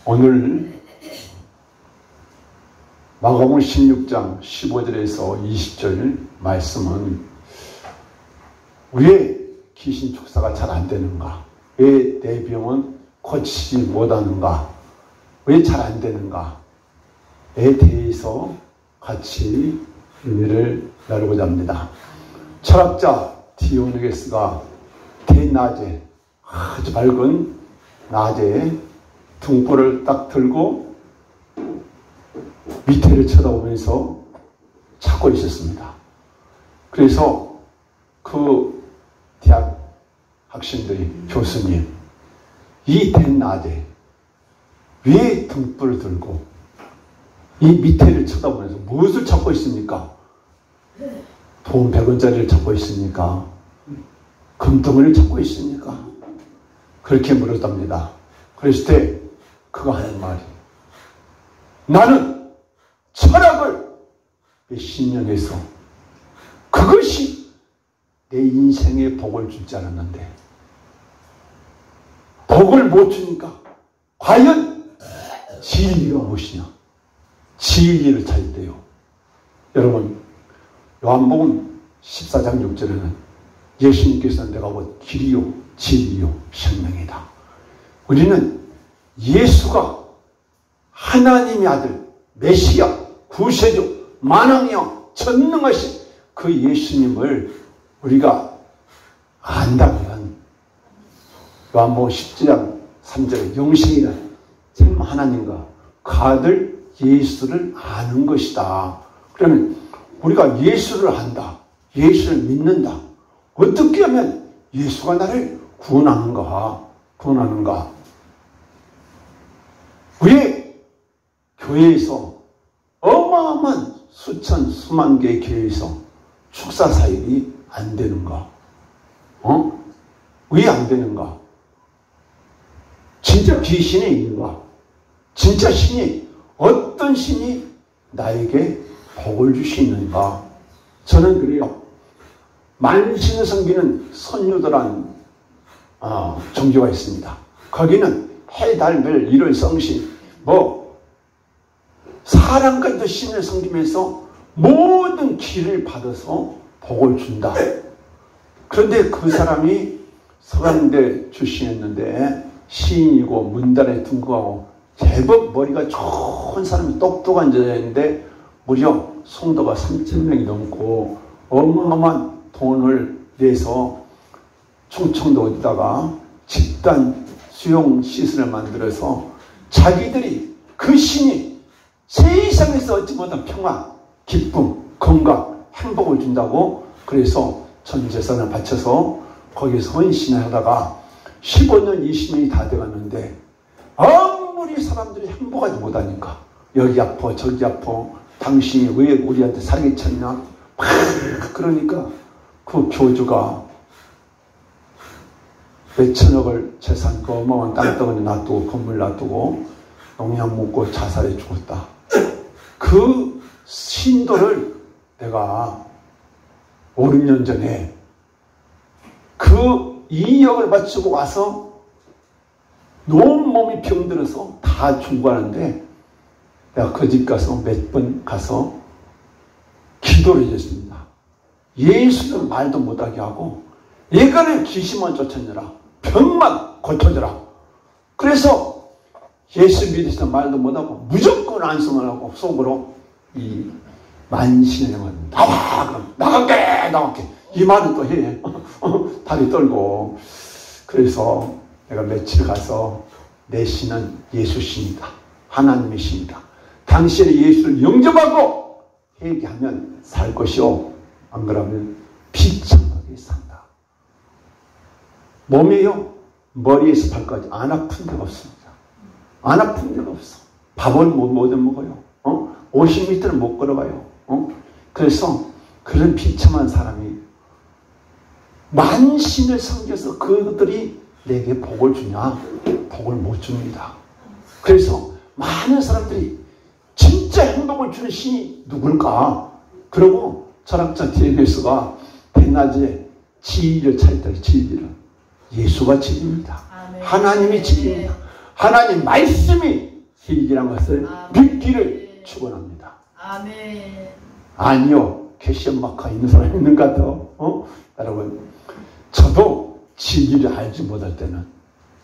오늘 마가복음 16장 15절에서 20절 말씀은 왜 귀신 축사가 잘 안 되는가? 왜 내 병은 고치지 못하는가? 왜 잘 안 되는가? 에 대해서 같이 의미를 나누고자 합니다. 철학자 디오니게스가 대낮에, 아주 밝은 낮에 등불을 딱 들고 밑에를 쳐다보면서 찾고 있었습니다. 그래서 그 대학 학생들이, 교수님, 이 대낮에 왜 등불을 들고 이 밑에를 쳐다보면서 무엇을 찾고 있습니까? 돈 100원짜리를 찾고 있습니까? 금덩이를 찾고 있습니까? 그렇게 물었답니다. 그랬을 때 그가 하는 말이, 나는 철학을 몇십 년 해서 그것이 내 인생에 복을 줄 줄 알았는데 복을 못 주니까 과연 진리가 무엇이냐? 진리를 찾을 때요. 여러분, 요한복음 14장 6절에는 예수님께서 내가 곧 길이요 진리요 생명이다. 우리는 예수가 하나님의 아들, 메시아, 구세주, 만왕이여 전능하신 그 예수님을 우리가 안다면 요한복음 10장 3절에 영생이란 참 하나님과 그 아들 예수를 아는 것이다. 그러면 우리가 예수를 안다, 예수를 믿는다. 어떻게 하면 예수가 나를 구원하는가? 왜 교회에서 어마어마한 수천 수만 개의 교회에서 축사 사역이 안 되는가? 왜 안 되는가? 진짜 귀신이 있는가? 진짜 신이, 어떤 신이 나에게 복을 주시는가? 저는 그래요. 만신을 섬기는 선유도라는 종교가 있습니다. 거기는 해, 달, 별, 일월, 성신, 사람까지도 신을 섬기면서 모든 기를 받아서 복을 준다. 그런데 그 사람이 서강대 출신이었는데 시인이고 문단에 등극하고 제법 머리가 좋은 사람이, 똑똑한 여자였는데 무려 성도가 3,000명이 넘고 어마어마한 돈을 내서 충청도 어디다가 집단 수용 시설을 만들어서 자기들이, 그 신이 세상에서 얻지 못한 평화, 기쁨, 건강, 행복을 준다고, 그래서 전 재산을 바쳐서 거기서 헌신을 하다가 15년, 20년이 다 돼갔는데 아무리 사람들이 행복하지 못하니까 여기 아파 저기 아파, 당신이 왜 우리한테 사기쳤냐, 그러니까 그 교주가 몇천억을 재산, 그 어마어마한 땅덩어리 놔두고 건물 놔두고 농약 먹고 자살해 죽었다. 그 신도를 내가 5, 6년 전에 그 2억을 바치고 와서 너무 몸이 병들어서 다 중과하는데 내가 그 집 가서 몇 번 가서 기도를 해줬습니다. 예수는 말도 못하게 하고 예간에 귀신만 쫓아내라, 병만 고쳐주라. 그래서 예수 믿으시다 말도 못하고 무조건 안수만 하고 속으로 이 만신의 영은 나와, 그럼 나갈게 이 말을 또 해. 다리 떨고. 그래서 내가 며칠 가서 내 신은 예수 신이다, 하나님의 신이다, 당신의 예수를 영접하고 회개하면 살 것이요, 안 그러면 비참하게 산다. 몸이요, 머리에서 발까지 안 아픈 데가 없습니다. 안 아픈 데가 없어. 밥을 못 먹어요. 50m를 못 걸어가요. 그래서 그런 비참한 사람이 만신을 섬겨서 그들이 내게 복을 주냐? 복을 못 줍니다. 그래서 많은 사람들이 진짜 행복을 주는 신이 누굴까? 그러고 철학자 디오니소스가 대낮에 진리를 찾았다. 진리를. 예수가 진리입니다. 하나님이 진리입니다. 하나님 말씀이 희귀란 것을 믿기를 축원합니다. 아멘. 아니요. 캐시엄마카 있는 사람 있는 것 같아요. 여러분, 저도 진리를 알지 못할 때는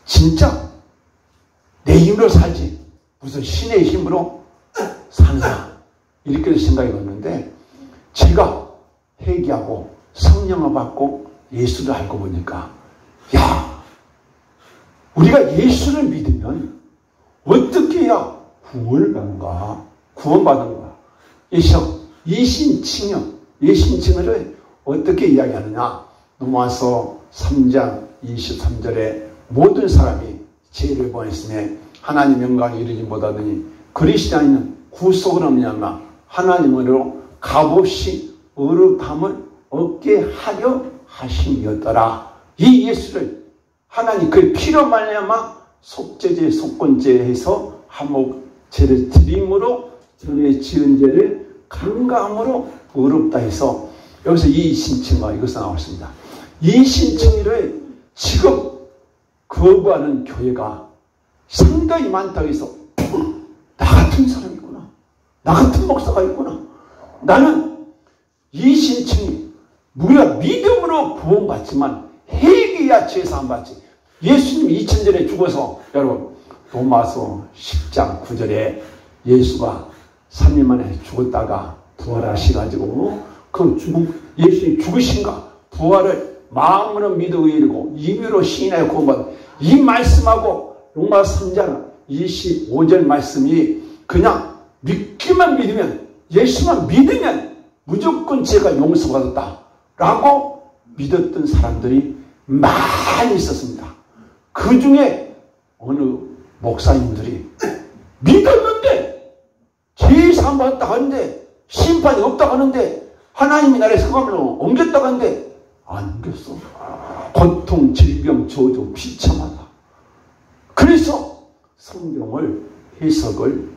진짜 내 힘으로 살지 무슨 신의 힘으로 산다 이렇게 생각이 왔는데, 제가 회개하고 성령을 받고 예수를 알고 보니까, 야, 우리가 예수를 믿으면 어떻게 해야 구원을 받는가? 구원받는가? 예신칭을 어떻게 이야기하느냐? 로마서 3장 23절에 모든 사람이 죄를 범했으며 하나님 영광에 이르지 못하더니 그리스도인은 구속을 없냐마 하나님으로 값없이 의롭다함을 얻게 하려 하심이었더라. 이 예수를 하나님 그의 피로 말미암아 속죄제 속건제해서 한몫 죄를 드림으로 전에 지은 죄를 강감으로 의롭다 해서, 여기서 이 신칭과 이것이 나왔습니다. 이 신칭을 지금 거부하는 교회가 상당히 많다고 해서, 나 같은 사람이 있구나, 나 같은 목사가 있구나. 나는 이 신칭이 우리가 믿음으로 구원받지만 회개야 죄사함 받지. 예수님이 2000전에 죽어서, 여러분 로마서 10장 9절에 예수가 3일 만에 죽었다가 부활하셔가지고 예수님 죽으신가 부활을 마음으로 믿어 의리고 입으로 시인하여 구원받은 이 말씀하고 로마 3장 25절 말씀이 그냥 믿기만 믿으면, 예수만 믿으면 무조건 죄가 용서받았다 라고 믿었던 사람들이 많이 있었습니다. 그 중에 어느 목사님들이 믿었는데 죄 사함 받았다 하는데 심판이 없다고 하는데 하나님이 나를 성함으로 옮겼다고 하는데 안 옮겼어. 고통, 질병, 저주, 비참하다. 그래서 성경을 해석을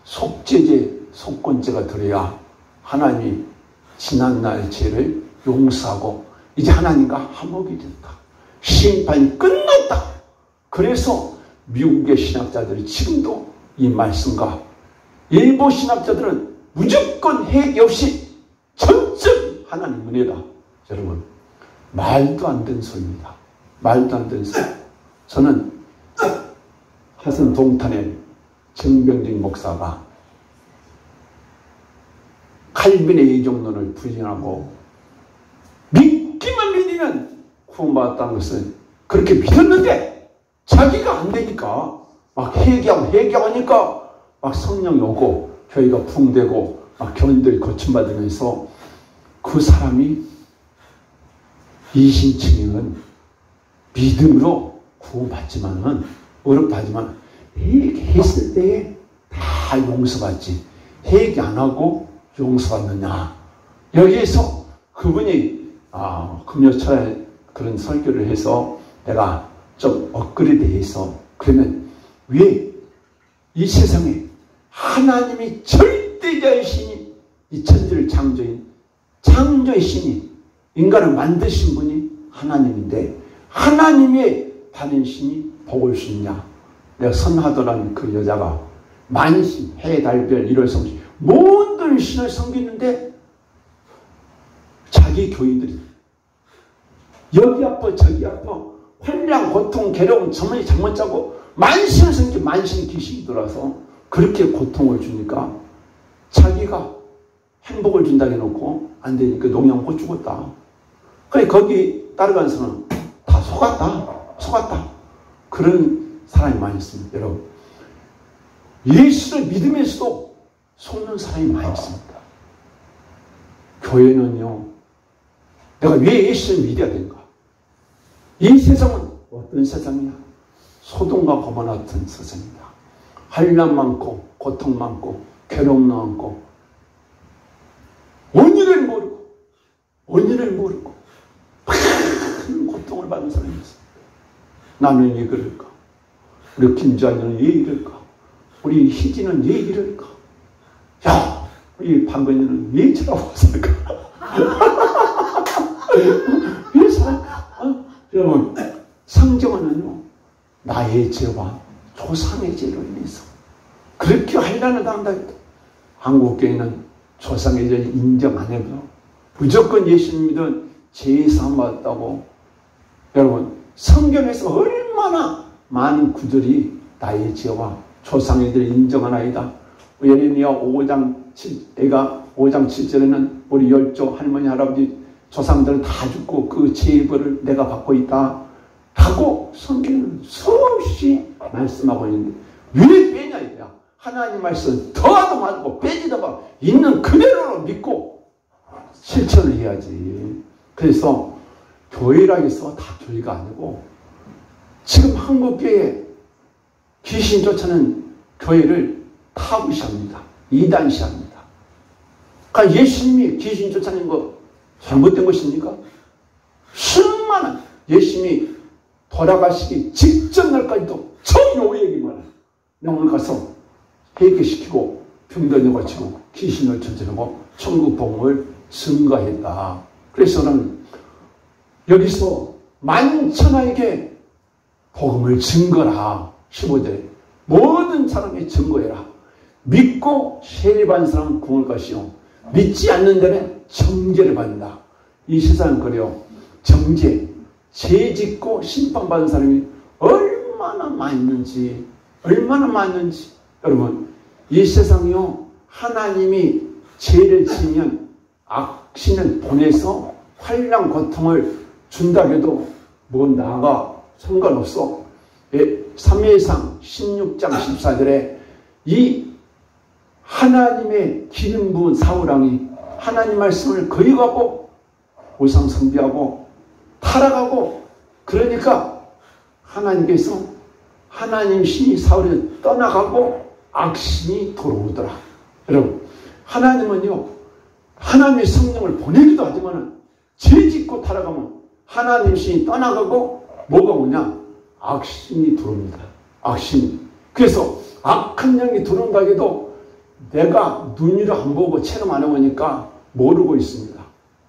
속죄제, 속건제가 들어야 하나님이 지난날의 죄를 용서하고 이제 하나님과 화목이 됐다. 심판이 끝났다. 그래서 미국의 신학자들이 지금도 이 말씀과 일부 신학자들은 무조건 회개 없이 전적 하나님 은혜다. 여러분, 말도 안 되는 소리입니다. 말도 안 되는 소리. 저는 하선 동탄의 정병진 목사가 칼빈의 이종론을 부인하고 믿기만 믿으면 구원받았다는 것을 그렇게 믿었는데 자기가 안 되니까 막 회개하니까 막 성령이 오고 교회가 붕대고 막 교인들이 거침받으면서 그 사람이 이신칭의는 믿음으로 구원받지만은 어렵다지만 회개했을 때에 다 용서받지 회개 안 하고 용서받느냐. 여기에서 그분이 금요철에 그런 설교를 해서 내가 좀 업그레이드해서, 그러면 왜 이 세상에 하나님이 절대자의 신이 이 천지를 창조의 신이 인간을 만드신 분이 하나님인데 하나님의 다른 신이 복을 주느냐. 내가 선하더란 그 여자가 만신, 해, 달, 별, 일월, 성신 모든 신을 섬기는데 자기 교인들이 여기 아파 저기 아파 환랑, 고통, 괴로움, 잠을 못 자고 만신을 섬기 만신 귀신이 들어와서 그렇게 고통을 주니까 자기가 행복을 준다고 해놓고 안 되니까 농약 먹고 죽었다. 그래 거기 따라간 사람은 다 속았다. 그런 사람이 많이 있습니다. 여러분, 예수를 믿으면서도 속는 사람이 많이 있습니다. 교회는요, 내가 왜 예수를 믿어야 되는가? 이 세상은 어떤 세상이냐? 소돔과 고모라 같은 세상입니다. 환난 많고 고통 많고 괴로움 많고 원인을 모르고 큰 고통을 받는 사람이 있습니다. 나는 왜 그럴까? 우리 김주환이는 왜 이럴까? 우리 희진은 왜 이럴까? 야, 우리 박은희는 왜 저러고 살까? 왜 살까? 여러분, 성경은요, 나의 죄와 조상의 죄로 인해서 그렇게 하려는 한다. 한국교회는 조상의 절 인정 안 해도 무조건 예수 믿은 제사함 받았다고. 여러분, 성경에서 얼마나 많은 구절이 나의 죄와 조상의 절 인정하나이다. 예레미야 5장 7절에는 우리 열조 할머니 할아버지 조상들은 다 죽고 그 죄의 벌을 내가 받고 있다 하고 성경은 수없이 말씀하고 있는데 왜 빼냐 이거야. 하나님 말씀 더하도 말고 빼지도 말고 있는 그대로 믿고 실천을 해야지. 그래서 교회라 해서 다 교회가 아니고 지금 한국교회 귀신 쫓아는 교회를 타부시합니다. 이단시합니다. 그러니까 예수님이 귀신 쫓아낸 거 잘못된 것입니까? 수많은 예수님이 돌아가시기 직전 날까지도 전요 얘기만 영을 가서 회개시키고 병들어 고치고 귀신을 쫓아내고 천국 복음을 증거했다. 그래서 저는 여기서 만천하에게 복음을 증거라. 15절에 모든 사람이 증거해라. 믿고 세례받은 사람은 구원할 것이요 믿지 않는 자는 정죄를 받는다. 이 세상은 그래요. 정죄, 죄 짓고 심판받은 사람이 얼마나 많은지 여러분, 이 세상이요 하나님이 죄를 지으면 악신을 보내서 환난 고통을 준다 해도 뭐 나가 상관없어. 사무엘상 16장 14절에 이 하나님의 기름 부은 사울왕이 하나님 말씀을 거역하고 우상 숭배하고 타락하고 그러니까 하나님께서 하나님 신이 사울을 떠나가고 악신이 돌아오더라. 여러분, 하나님은요 하나님의 성령을 보내기도 하지만 죄 짓고 타락하면 하나님 신이 떠나가고 뭐가 오냐? 악신이 들어옵니다. 악신이. 그래서 악한 영이 들어온다 해도 내가 눈으로 안 보고 체험 안 해보니까 모르고 있습니다.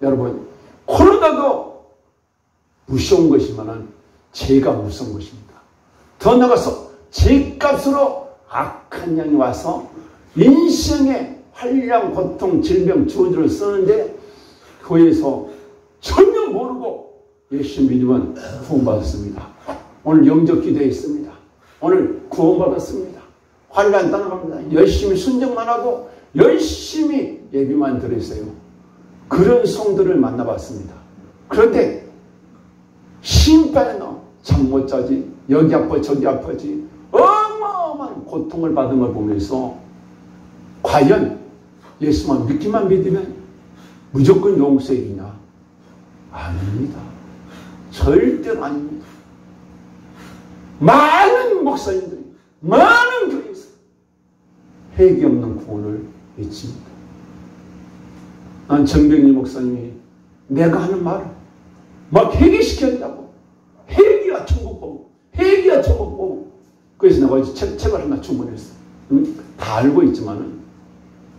여러분, 코로나도 무서운 것이지만 죄가 무서운 것입니다. 더 나아가서 죄값으로 악한 영이 와서 인생의 환난, 고통, 질병, 저주를 쓰는데 교회에서 전혀 모르고 예수 믿으면 구원받았습니다. 오늘 영접 기도했습니다. 오늘 구원받았습니다. 환난 떠나갑니다. 열심히 순종만 하고 열심히 예비만 드렸어요. 그런 성도를 만나봤습니다. 그런데 심판에 잠 못 자지, 여기 아파 저기 아파지 어마어마한 고통을 받은 걸 보면서 과연 예수만 믿기만 믿으면 무조건 용서이냐? 아닙니다. 절대로 아닙니다. 많은 목사님들이 많은 교회에서 회개 없는 구원을 외칩니다. 난 정병일 목사님이 내가 하는 말을 막 회개시켜야 된다고. 회개가 천국 보고 회개가 천국 보고. 그래서 내가 책을 하나 주문했어. 다 알고 있지만은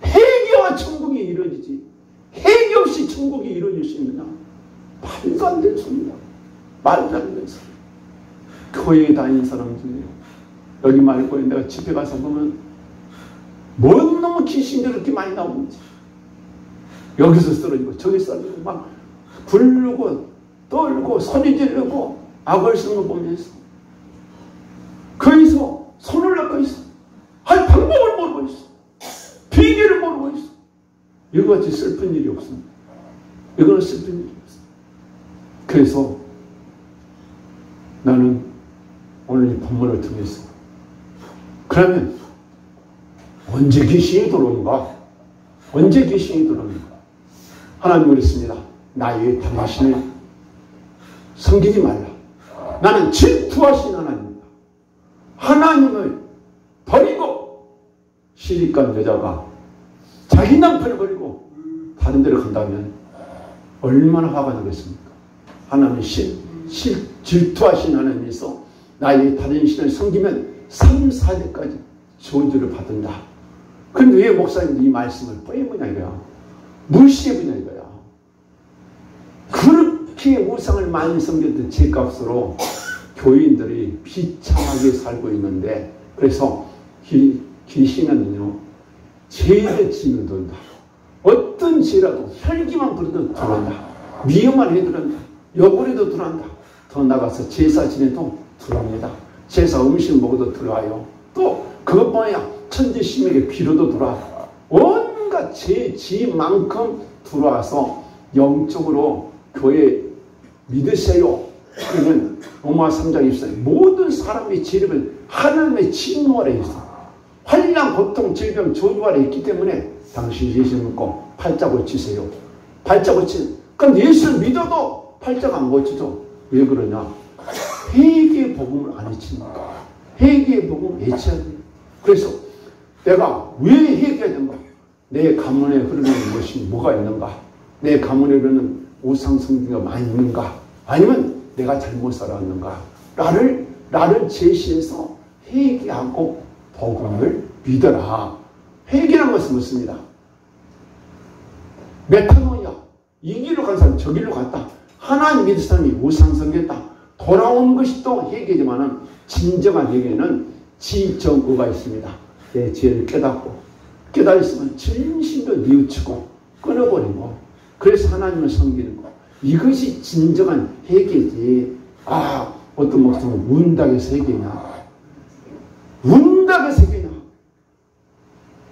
회개와 천국이 이루어지지 회개 없이 천국이 이루어질 수 있느냐? 말도 안 되는 소리다. 말도 안 되는 소리. 교회에 다니는 사람 중에 여기 말고 내가 집에 가서 보면 뭔 놈의 귀신들이 그렇게 많이 나오는지 여기서 쓰러지고 저기 쓰러지고 막 부르고 떨고 소리 지르고 악을 쓰는 거 보면서 거기서 손을 낚고 있어. 할 방법을 모르고 있어. 비결을 모르고 있어. 이거같이 슬픈 일이 없습니다. 이거는 슬픈 일이 없어. 그래서 나는 오늘 이 본문을 통해서 그러면 언제 귀신이 들어오는가? 언제 귀신이 들어오는가? 하나님 그랬습니다. 나 외에 당신을 섬기지 말라. 나는 질투하신 하나님입니다. 하나님을 버리고 시집간 여자가 자기 남편을 버리고 다른 데로 간다면 얼마나 화가 나겠습니까? 하나님은 질투하신 하나님에서 나의 다른 신을 섬기면 3, 4대까지 저주를 받는다. 그런데 왜 목사님이 이 말씀을 빼보냐 이거야. 무시해보냐 이거야. 그렇게 우상을 많이 섬겼던 죄값으로 교인들이 비참하게 살고 있는데 그래서 귀신은요, 죄를 지면 들어온다. 어떤 죄라도 혈기만 부려도 들어온다. 미움만 해도 들어온다. 욕을 해도 들어온다. 더 나가서 제사 지내도 들어옵니다. 제사 음식 먹어도 들어와요. 또 그것뿐 아니라 천지심에게 비로도 들어와. 온갖 죄지만큼 들어와서 영적으로 교회 믿으세요. 그러면 로마 3장 24절 모든 사람의 죄를 하나님의 진노 아래 있어. 환난, 고통, 질병, 저주 아래 있기 때문에 당신 예수 믿고 팔자 고치세요. 팔자 고치. 그럼 예수를 믿어도 팔자가 안 고치죠. 왜 그러냐? 회개의 복음을 안 외치니까. 회개의 복음을 외쳐야 돼요. 그래서 내가 왜 회개해야 되는가? 내 가문에 흐르는 것이 뭐가 있는가? 내 가문에 흐르는 우상숭배가 많이 있는가? 아니면 내가 잘못 살았는가? 나를 제시해서 회개하고 복음을 믿어라. 회개라는 것은 무엇입니다? 메타노이야. 이 길로 간 사람이 저 길로 갔다. 하나님 믿을 사람이 우상숭배했다. 돌아온 것이 또 회개지만은 진정한 회개는 지정의가 있습니다. 내 죄를 깨달았으면 진심으로 뉘우치고 끊어버리고 그래서 하나님을 섬기는 거. 이것이 진정한 회개지. 어떤 목사님은 운닥에서 회개냐. 운닥에서 회개냐.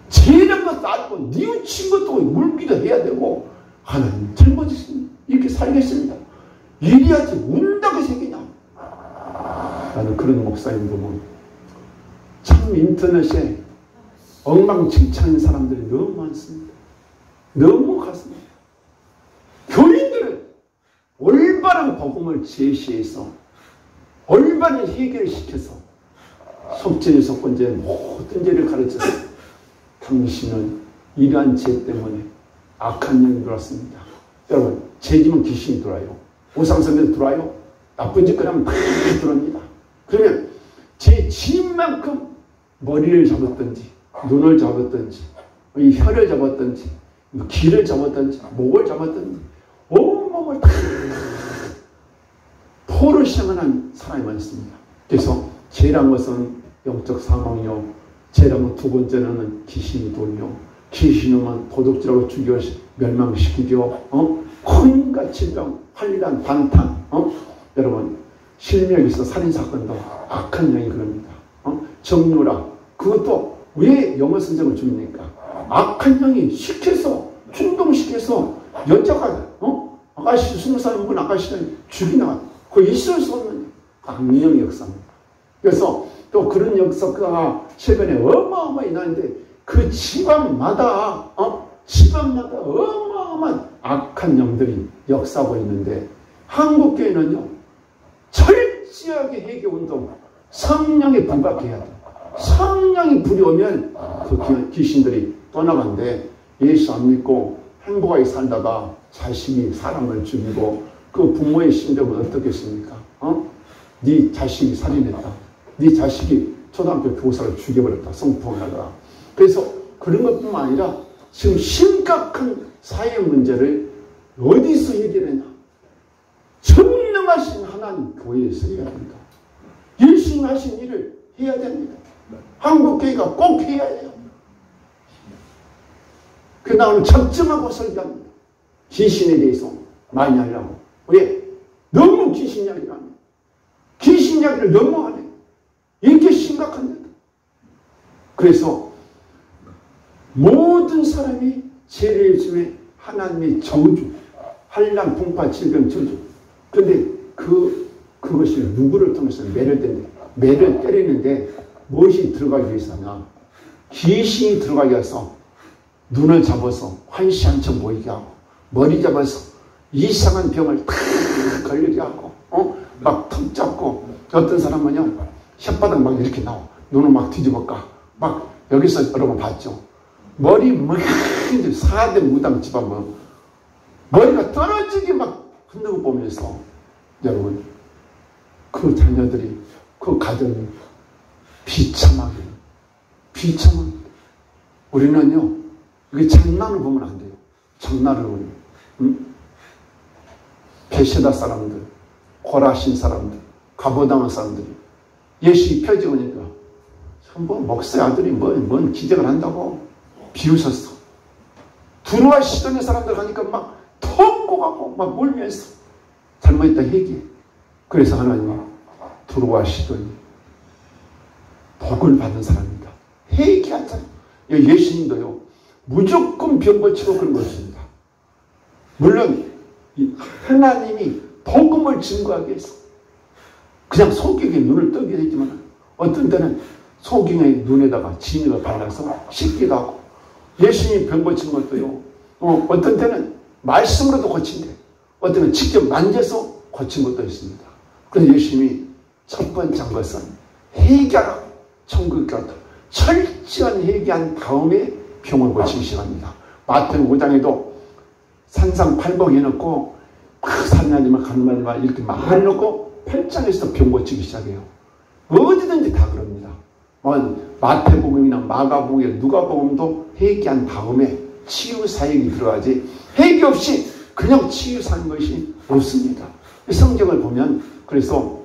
죄는 것도 알고 뉘우친 것도 물기도 해야 되고 하나님 잘못했습니다. 이렇게 살겠습니다. 이래야지 운닥에서 회개냐. 나는 그런 목사님 보면 참 인터넷에 엉망진창인 사람들이 너무 많습니다. 너무 가슴이 교인들은 올바른 복음을 제시해서 올바른 해결을 시켜서 속죄, 속건제 모든 죄를 가르쳐서 당신은 이러한 죄 때문에 악한 영이 들어왔습니다. 여러분, 죄지면 귀신이 들어와요. 우상숭배도 들어와요. 나쁜 짓 하면 막 들어옵니다. 그러면 제 지인만큼 머리를 잡았든지 눈을 잡았든지 이 혀를 잡았든지 귀를 잡았든지 목을 잡았든지 온몸을 다 포로 시험하는 사람이 많습니다. 그래서 죄란 것은 영적 사망이요, 죄란 두 번째는 귀신이 돌려 귀신은 도둑질하고 죽여 멸망시키죠. 온갖 질병, 환란, 방탄. 여러분, 실명에서 살인사건도 악한 영이 그럽니다. 정유라, 그것도 왜 영어 선생을 줍니까? 악한 영이 시켜서, 충동시켜서 여자가, 아가씨, 20살 먹은 아가씨를 죽이나, 그거 있을 수 없는 악령의 역사입니다. 그래서 또 그런 역사가 최근에 어마어마히 나는데 그 집안마다 어마어마한 악한 영들이 역사하고 있는데 한국교회는요, 철저하게 회개운동, 성령에 불박해야 돼. 성령이 불이 오면 그 귀신들이 떠나간대. 예수 안 믿고 행복하게 살다가 자식이 사람을 죽이고 그 부모의 심정은 어떻겠습니까? 네 자식이 살인했다. 네 자식이 초등학교 교사를 죽여버렸다. 성폭행하다가. 그래서 그런 것뿐만 아니라 지금 심각한 사회 문제를 어디서 해결하냐? 전능하신 하나님 교회에서 해야 합니다. 예수님 하신 일을 해야 됩니다. 한국교회가 꼭 해야 해요. 그 다음에 적정하고 설교합니다. 귀신에 대해서 많이 하려고. 왜? 너무 귀신 이야기를 합니다. 귀신 이야기를 너무 하네. 이렇게 심각한데도. 그래서 모든 사람이 죄를 지으며 하나님의 저주, 환난, 풍파, 질병, 저주. 그런데 그것이 누구를 통해서 매를 때린대. 매를 때리는데 무엇이 들어가기 위해서냐? 귀신이 들어가기 위해서 눈을 잡아서 환시한 척 보이게 하고 머리 잡아서 이상한 병을 탁 걸리게 하고 막 턱 잡고 어떤 사람은요 혓바닥 막 이렇게 나와. 눈을 막 뒤집어까 막 여기서 여러분 봤죠? 머리 막 4대 무당 집안만 머리가 떨어지게 막 흔들고 보면서 여러분 그 자녀들이 그 가정이 비참하게 우리는요 이게 장난을 보면 안 돼요. 장난을 보면 베세다 사람들, 고라신 사람들, 가보당한 사람들이 예수 펴지오니까 뭐 목사의 아들이 뭔 기적을 한다고 비웃었어. 두루와 시돈의 사람들 가니까 막 덮고 가고 막 울면서 잘못했다 회개해. 그래서 하나님은 두루와 시돈이 복을 받은 사람입니다. 회개한 사람. 예수님도요 무조건 병 고치고 그런 것입니다. 물론 하나님이 복음을 증거하기 위해서 그냥 소경의 눈을 뜨게 되지만 어떤 때는 소경의 눈에다가 진흙을 발라서 씻기도 하고, 예수님이 병 고친 것도요 어떤 때는 말씀으로도 고친대, 어떤 때는 직접 만져서 고친 것도 있습니다. 그래서 예수님이 첫 번째 한 것은 회개하라. 천국에 가서 철저한 회개한 다음에 병을 고치기 시작합니다. 마태복음 5장에도 산상팔복 해놓고 막 산나님을 가는마다 이렇게 막 해놓고 8장에서 병 고치기 시작해요. 어디든지 다 그럽니다. 마태복음이나 마가복음이나 누가복음도 회개한 다음에 치유 사역이 들어가지, 회개 없이 그냥 치유 사는 것이 없습니다. 성경을 보면 그래서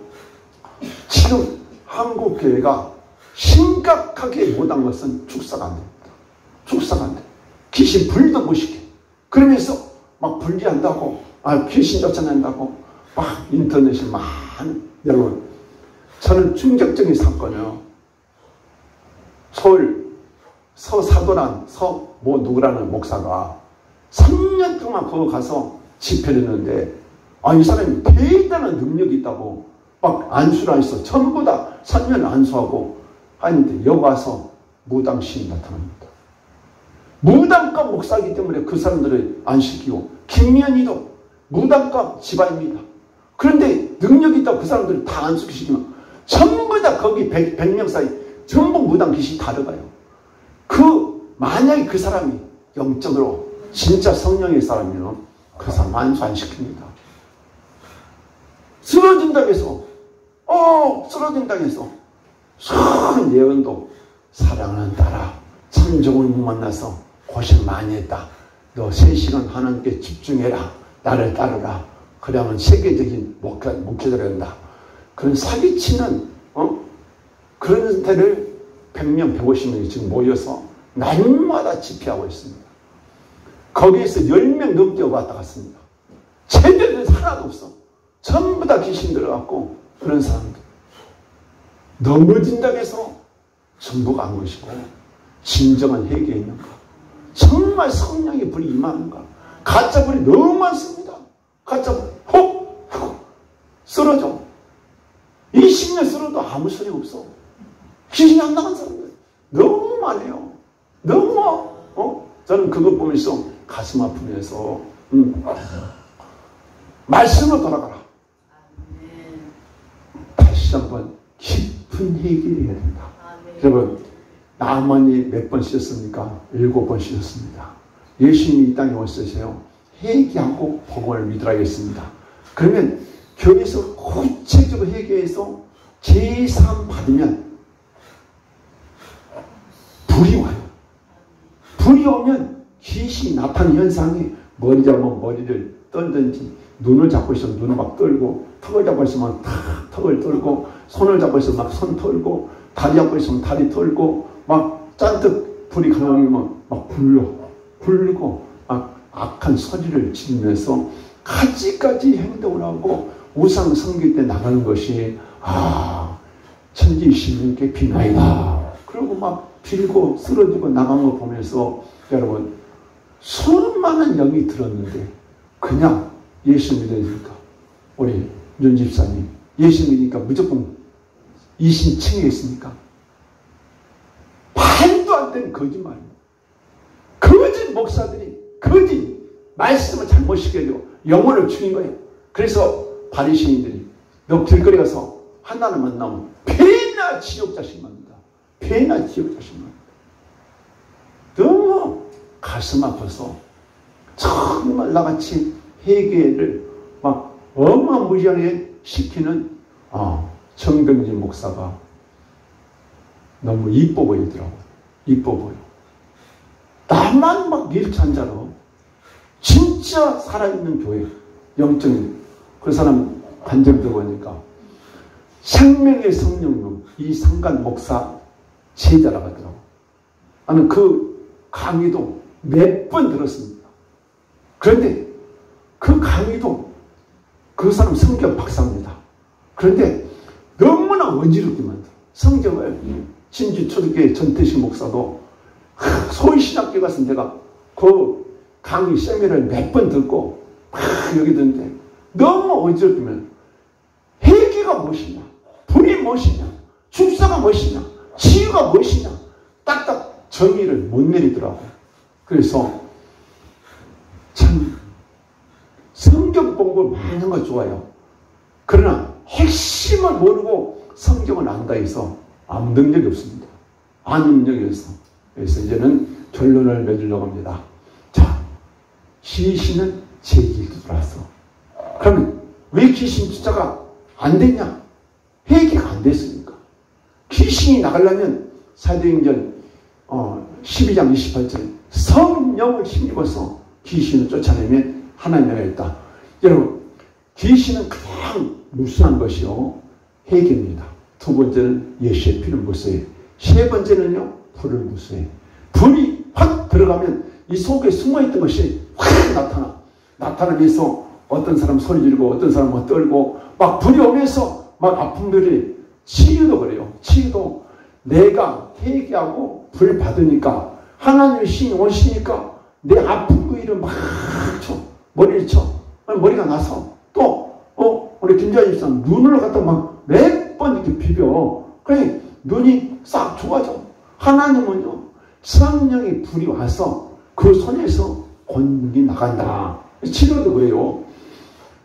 지금 한국 교회가 심각하게 못한 것은 축사가 안 됩니다. 축사가 안 돼. 귀신 불도 못 시켜. 그러면서 막 분리한다고, 귀신 쫓아낸다고 막 인터넷에 많은, 여러분 저는 충격적인 사건이요. 서울 서사도란 누구라는 목사가 3년 동안 거기 가서 집회를 했는데, 이 사람이 대단한 능력이 있다고 막 안수를 했어. 전부 다 3년 안수하고 하는데 여기 와서 무당신이 나타납니다. 무당과 목사이기 때문에 그 사람들을 안 시키고, 김면희도 무당과 집안입니다. 그런데 능력이 있다고 그 사람들을 다 안 시키면 전부 다 거기 100명 사이 전부 무당 귀신이 다 들어가요. 만약에 그 사람이 영적으로 진짜 성령의 사람이면 그 사람 안수 안 시킵니다. 쓰러진다고 해서 쓰러진다고 해서 큰 예언도, 사랑하는 딸아 참종을 못 만나서 고생 많이 했다. 너 3시간 하나님께 집중해라. 나를 따르라. 그러면 세계적인 목회자가 된다. 그런 사기치는 그런 데를 100명, 150명이 지금 모여서 날마다 집회하고 있습니다. 거기에서 10명 넘게 왔다 갔습니다. 제대로 된 하나도 없어. 전부 다 귀신 들어갔고, 그런 사람들. 넘어진다고 해서 전부가 안 것이고, 진정한 회개에 있는가? 정말 성령의 불이 임하는가? 가짜 불이 너무 많습니다. 가짜 불, 쓰러져. 20년 쓰러도 아무 소리 없어. 귀신이 안 나간 사람들 너무 많아요. 너무 저는 그것 보면서 가슴 아프면서 말씀으로 돌아가라. 다시 한번 깊은 회개를 해야 된다. 여러분, 나만이 몇 번 씻었습니까? 7번 씻었습니다. 예수님이 이 땅에 오셔서요, 회개하고 복음을 믿으라겠습니다. 그러면 교회에서 구체적으로 회개해서 제사함 받으면 불이 와요. 불이 오면 귀신이 나타나는 현상이, 머리 잡으면 머리를 떨든지, 눈을 잡고 있으면 눈을 막 떨고, 턱을 잡고 있으면 턱을 떨고, 손을 잡고 있으면 막 손 털고, 다리 잡고 있으면 다리 털고, 막 잔뜩 불이 강하면 막 불고 막 악한 소리를 지르면서 가지가지 행동을 하고 우상 섬길 때 나가는 것이 천지 신님께 비나이다. 그리고 막 빌고 쓰러지고 나간 거 보면서 여러분, 수많은 영이 들었는데 그냥 예수 믿으니까, 우리 윤 집사님 예수 믿으니까 무조건 이신칭에 있습니까? 말도 안 되는 거짓말입니다. 거짓 목사들이 거짓 말씀을 잘못 시켜주고 영혼을 죽인 거예요. 그래서 바리새인들이 너 길거리 가서 하나를 만나면 배나 지옥 자식만입니다. 배나 지옥 자식만. 너무 가슴 아파서 정말 나같이 회개를 막 어마무시하게 시키는 정병진 목사가 너무 이뻐 보이더라고요. 이뻐 보여. 나만 막 일찬자로 진짜 살아있는 교회, 영적인 그 사람 간증 들어보니까 생명의 성령님, 이 상간 목사 제자라고 하더라고. 나는 그 강의도 몇 번 들었습니다. 그런데 그 강의도 그 사람 성경 박사입니다. 그런데 너무나 어지럽기만 들어. 성경을 진주 초대교회 전태식 목사도 서울신학교 가서 내가 그 강의 세미나를 몇 번 듣고 여기 듣는데 너무 어지럽기만 회개가 무엇이냐, 불이 무엇이냐, 축사가 무엇이냐, 치유가 무엇이냐 딱딱 정의를 못 내리더라고. 그래서 참 성경 공부 많이 하는 거 좋아요. 그러나 핵심을 모르고 성경을 안다 해서 아무 능력이 없습니다. 아무 능력이 없어. 그래서 이제는 결론을 맺으려고 합니다. 자, 귀신은 제 길도 들어왔어. 그러면 왜 귀신 쫓아가 안 됐냐? 회개가 안 됐으니까. 귀신이 나가려면 사도행전 12장 28절에 성령을 힘입어서 귀신을 쫓아내면 하나님 나라에 있다. 여러분, 귀신은 그냥 무수한 것이요, 회개입니다. 두 번째는 예수의 피를 무수해. 세 번째는요, 불을 무수해. 불이 확 들어가면 이 속에 숨어있던 것이 확 나타나면서 어떤 사람 소리 지르고 어떤 사람은 떨고 막 불이 오면서 막 아픔들이 치유도 그래요. 치유도 내가 회개하고 불 받으니까 하나님의 신이 오시니까 내 아픈 그 일을 막 쳐. 머리를 쳐. 머리가 나서 또 우리 김자희 집사는 눈을 갖다 막 몇 번 이렇게 비벼. 그래 눈이 싹 좋아져. 하나님은요, 성령의 불이 와서 그 손에서 권능이 나간다. 치료도 그래요.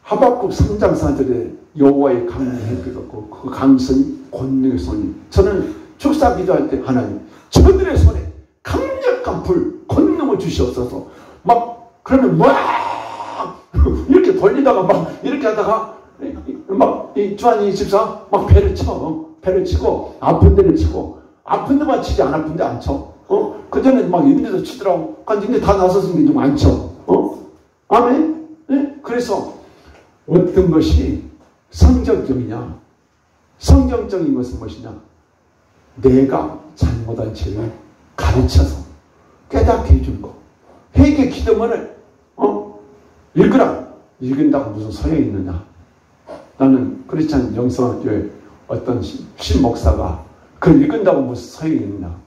하박국 3장 4절에 여호와의 강림이 그렇고 그 강선이 권능의 손이. 저는 축사 기도할 때 하나님 저들의 손에 강력한 불 권능을 주시옵소서. 막 그러면 막 이렇게 돌리다가 막 이렇게 하다가 막 이 주한이 집사 막 배를 치고 아픈 데를 치고 아픈 데만 치지 안 아픈 데 안 쳐. 그 전에 막 인데도 치더라고. 그러니까 인데 다 나섰으면 좀 안 쳐. 아멘? 네? 그래서 어떤 것이 성경적이냐? 성경적인 것은 무엇이냐? 내가 잘못한 죄를 가르쳐서 깨닫게 해준 거. 회개 기도문을 읽으라. 읽은다고 무슨 소용이 있느냐? 나는 크리스찬 영성학교에 어떤 신목사가 그걸 읽은다고 무슨 소용이 있느냐?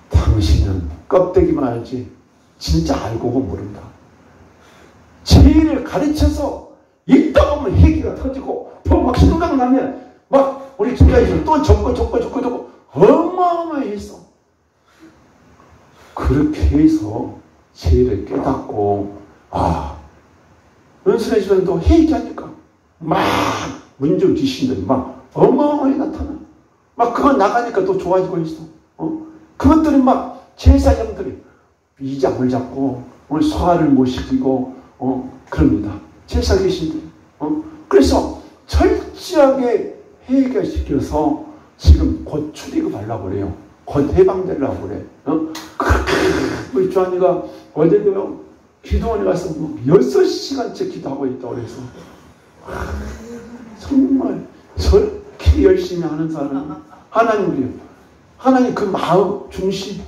당신은 껍데기만 알지 진짜 알고 모른다. 죄를 가르쳐서 읽다 보면 회개가 터지고 또 막 생각나면 막 우리 김자희는 또 적고 어마어마했어. 그렇게 해서 죄를 깨닫고 은순의 집안도 회개하니까 막 문중 귀신들이 막 어마어마하게 나타나. 막 그거 나가니까 또 좋아지고 있어. 그것들이 막 제사장들이 이장을 잡고 소화를 못 시키고 그럽니다. 제사 귀신들이. 그래서 철저하게 해결시켜서 지금 곧 출입하려고 그래요. 곧 해방되려고 그래. 우리 주한이가 어제도요, 기도원에 가서 6시간째 기도하고 있다고 그래서. 정말 저렇게 열심히 하는 사람 하나님이에요. 하나님 그 마음 중심,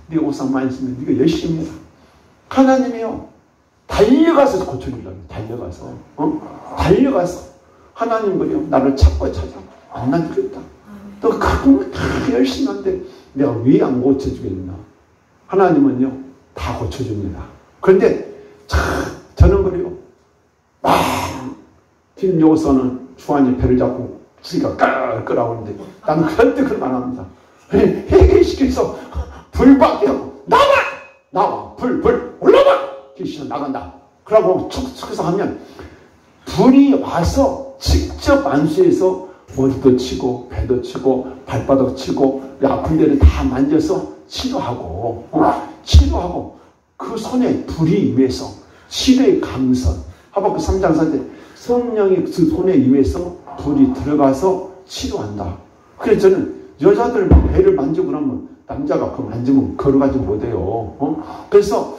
네 옷상 많이 쓰면 네가 열심히 해라. 하나님이요, 달려가서 고쳐주려고. 달려가서 하나님 그래요, 나를 찾고 찾아 만나주겠다. 또 그분은 다 열심히 하는데 내가 왜 안 고쳐주겠나? 하나님은요, 다 고쳐줍니다. 그런데 저는 그래요, 김여호서는 주한이 배를 잡고 주기가 끌어오는데 나는 그럴 때 그런 안 합니다. 회개시켜서 불 밖에 나와 불 올라와. 귀신은 나간다. 그러고 척척해서 하면 불이 와서 직접 안수해서 머리도 치고 배도 치고 발바닥 치고 아픈 데를 다 만져서 치료하고 그 손에 불이 임해서 치료의 강선. 하박국 3장 4절 성령이 그 손에 임해서 불이 들어가서 치료한다. 그래서 저는 여자들 배를 만지고 그러면 남자가 그 만지면 걸어가지 못해요. 그래서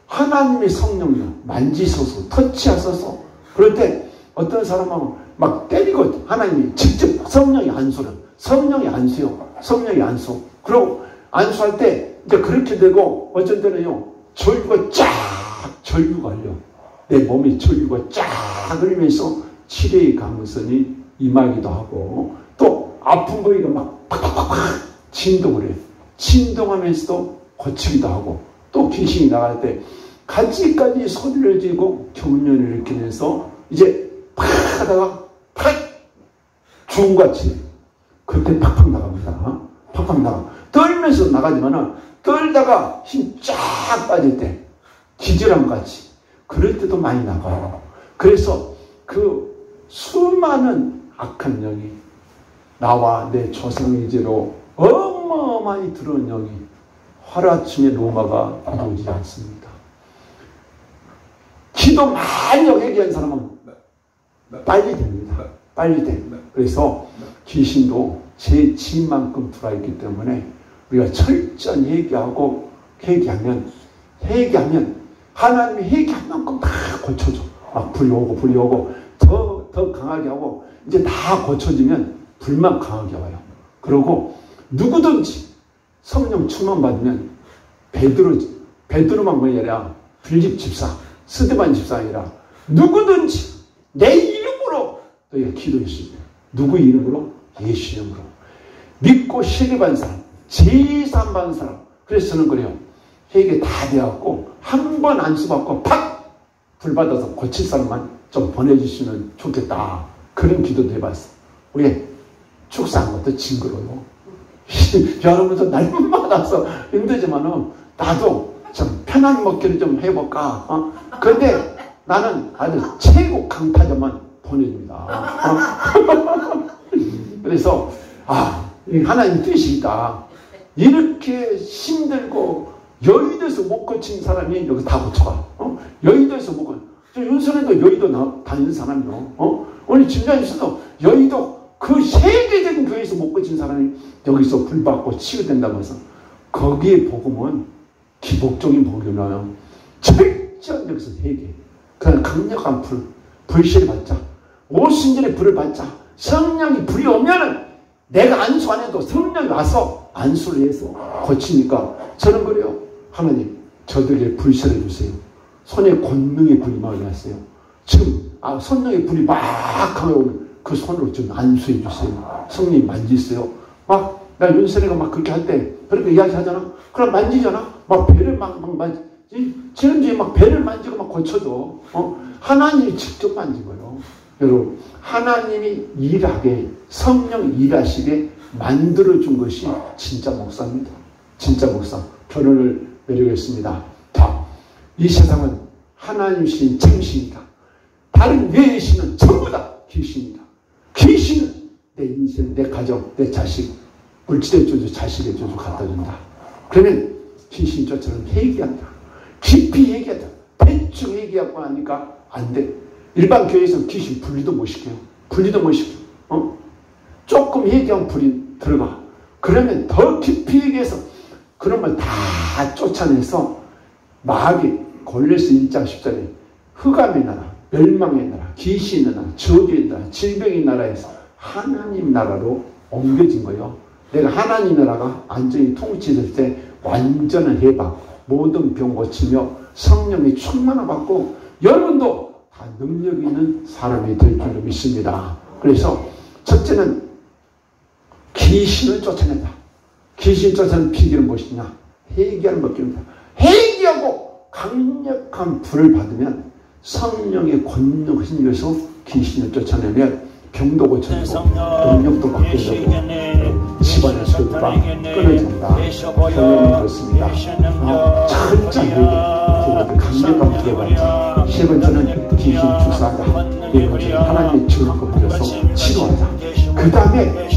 하나님의 성령이요, 만지소서 터치하소서. 그럴 때 어떤 사람은 막 때리고 하나님이 직접 성령이 안수를. 성령이 안수요. 성령이 안수. 그리고 안수할 때 이제 그렇게 되고 어쩐 때는요. 전류가 쫙 전류가 흘려. 내 몸에 전류가 쫙 흘리면서 치료의 가능성이 임하기도 하고 또 아픈 부위가 막 팍팍팍 진동을 해요. 진동하면서도 고치기도 하고 또 귀신이 나갈 때 가지까지 소리를 지고 경련을 일으키면서 이제 팍 하다가 팍 주음같이 그렇게 팍팍 나갑니다. 팍팍 나가. 떨면서 나가지만은 떨다가 힘 쫙 빠질 때 기절함 같이 그럴 때도 많이 나가요. 그래서 그 수많은 악한 영이 나와 내 조상의제로 어마어마히 들어온 영이 하루아침에 로마가 이루어지지 않습니다. 기도 많이 회개한 사람은 빨리 됩니다. 빨리 돼. 그래서 귀신도 제 지만큼 들어있기 때문에 우리가 철저히 회개하면 하나님이 회개한 만큼 다 고쳐줘. 막 불이 오고 더 강하게 하고 이제 다 고쳐지면 불만 강하게 와요. 그리고 누구든지 성령 충만 받으면 베드로만 그게 아니라 빌립 집사, 스데반 집사 아니라 누구든지 내 이름으로 너희가 기도했습니다. 누구 이름으로? 예수 이름으로. 믿고 세례받은 사람, 제사 받은 사람. 그래서 저는 그래요. 회개 다 되었고 한 번 안수받고 팍! 불 받아서 고칠 사람만 좀 보내주시면 좋겠다. 그런 기도도 해봤어. 왜? 축사한 것도 징그러워요. 여러분도 날마다서 힘들지만은 나도 좀 편한 먹기를 좀 해볼까. 근데 나는 아주 최고 강타자만 보내줍니다. 그래서 하나님 뜻이 있다. 이렇게 힘들고 여의도에서 못 고친 사람이 여기 다 고쳐가. 여의도에서 못 고쳐. 윤선에도 여의도 다니는 사람이요. 오늘 김장님께서도 여의도 그 세계적인 교회에서 못 고친 사람이 여기서 불받고 치유된다면서 거기에 복음은 기복적인 복음이나요. 철저한 여기서 회개. 그냥 강력한 불씨를 받자. 오순절에 불을 받자. 성령이 불이 오면은 내가 안수 안 해도 성령이 와서 안수를 해서 고치니까 저는 그래요. 하나님 저들에게 불씨를 주세요. 손에 권능의 불이 막 올라왔어요. 지금 성령의 불이 막 강하게 오면 그 손으로 좀 안수해 주세요. 성령이 만지세요. 막 나 윤선이가 막 그렇게 할 때 그렇게 이야기하잖아. 그럼 만지잖아. 막 배를 막 만지지. 지난주에 막 배를 만지고 막 고쳐줘. 하나님이 직접 만지고요. 여러분 하나님이 일하게 성령 일하시게 만들어준 것이 진짜 목사입니다. 진짜 목사. 결론을 내리겠습니다. 자, 이 세상은 하나님 신 참신이다. 다른 외의 신은 전부 다 귀신이다. 귀신은 내 인생, 내 가정, 내 자식, 물질의 조주, 자식의 조주 갖다 준다. 그러면 귀신 쫓아는 회개한다. 깊이 회개한다. 대충 회개하고 하니까 안 돼. 일반 교회에서 귀신 분리도 못 시켜요. 분리도 못 시켜. 조금 회개하면 불이 들어가. 그러면 더 깊이 회개해서 그런 걸 다 쫓아내서 마귀 골레스 1장 10절에 흑암의 나라, 멸망의 나라, 귀신의 나라, 저주의 나라, 질병의 나라에서 하나님 나라로 옮겨진 거예요. 내가 하나님 나라가 완전히 통치될 때 완전한 해방, 모든 병 고치며 성령이 충만을 받고 여러분도 다 능력 있는 사람이 될 줄로 믿습니다. 그래서 첫째는 귀신을 쫓아낸다. 귀신 쫓아내는 비결은 무엇이냐? 회개하는 법입니다. 회개하고 강력한 불을 받으면 성령의 권능을 힘입어서 귀신을 쫓아내면 병도 고쳐지고 능력도 받게 되고 집안의 소유가 끊어진다. 결론은 그렇습니다. 철저히 강력한 불을 받자. 세 번째는 귀신 주사하자. 네 번째는 하나님의 증거 빌어서 치료하자. 그 다음에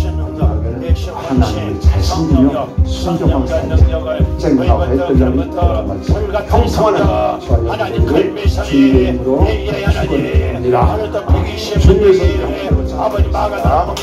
하나님을 잘 섬기며 순종하고 살자. 쟁하고 했더니 평성하는 저와 여러분들을 주님의 이름으로 축원합니다. 주님의 손으로 잡아주십니다.